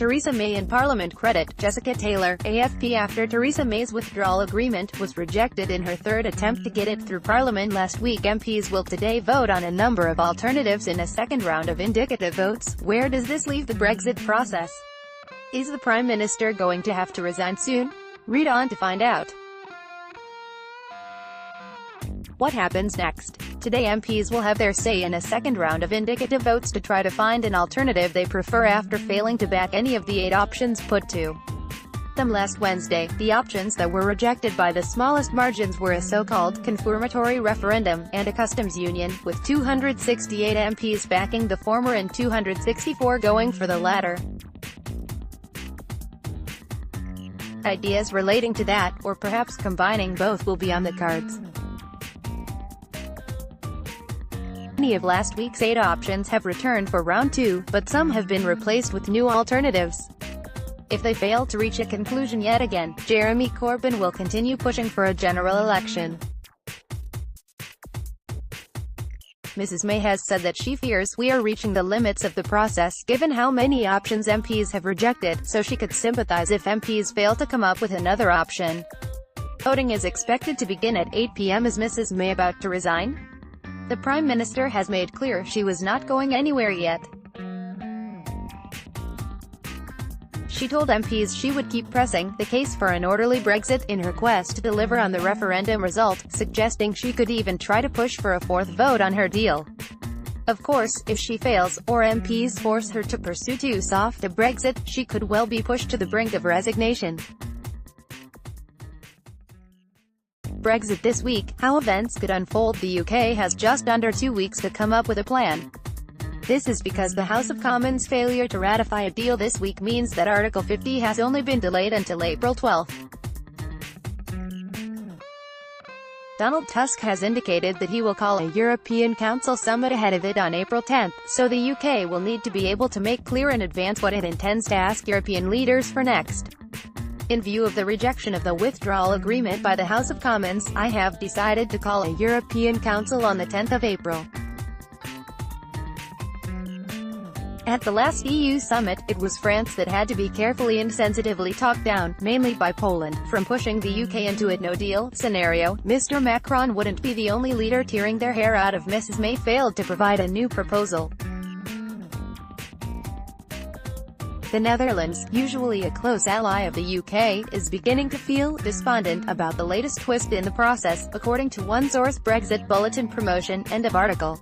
Theresa May in Parliament. Credit Jessica Taylor, AFP. After Theresa May's withdrawal agreement was rejected in her third attempt to get it through Parliament last week, MPs will today vote on a number of alternatives in a second round of indicative votes. Where does this leave the Brexit process? Is the Prime Minister going to have to resign soon? Read on to find out. What happens next? Today MPs will have their say in a second round of indicative votes to try to find an alternative they prefer after failing to back any of the 8 options put to them last Wednesday. The options that were rejected by the smallest margins were a so-called confirmatory referendum, and a customs union, with 268 MPs backing the former and 264 going for the latter. Ideas relating to that, or perhaps combining both, will be on the cards. Many of last week's 8 options have returned for round 2, but some have been replaced with new alternatives. If they fail to reach a conclusion yet again, Jeremy Corbyn will continue pushing for a general election. Mrs May has said that she fears we are reaching the limits of the process, given how many options MPs have rejected, so she could sympathise if MPs fail to come up with another option. Voting is expected to begin at 8 p.m. Is Mrs May about to resign? The Prime Minister has made clear she was not going anywhere yet. She told MPs she would keep pressing the case for an orderly Brexit in her quest to deliver on the referendum result, suggesting she could even try to push for a 4th vote on her deal. Of course, if she fails, or MPs force her to pursue too soft a Brexit, she could well be pushed to the brink of resignation. Brexit this week, how events could unfold. The UK has just under 2 weeks to come up with a plan. This is because the House of Commons' failure to ratify a deal this week means that Article 50 has only been delayed until April 12. Donald Tusk has indicated that he will call a European Council summit ahead of it on April 10, so the UK will need to be able to make clear in advance what it intends to ask European leaders for next. In view of the rejection of the withdrawal agreement by the House of Commons, I have decided to call a European Council on the 10th of April. At the last EU summit, it was France that had to be carefully and sensitively talked down, mainly by Poland, from pushing the UK into a no-deal scenario. Mr. Macron wouldn't be the only leader tearing their hair out if Mrs May failed to provide a new proposal. The Netherlands, usually a close ally of the UK, is beginning to feel despondent about the latest twist in the process, according to one source. Brexit Bulletin promotion. End of article.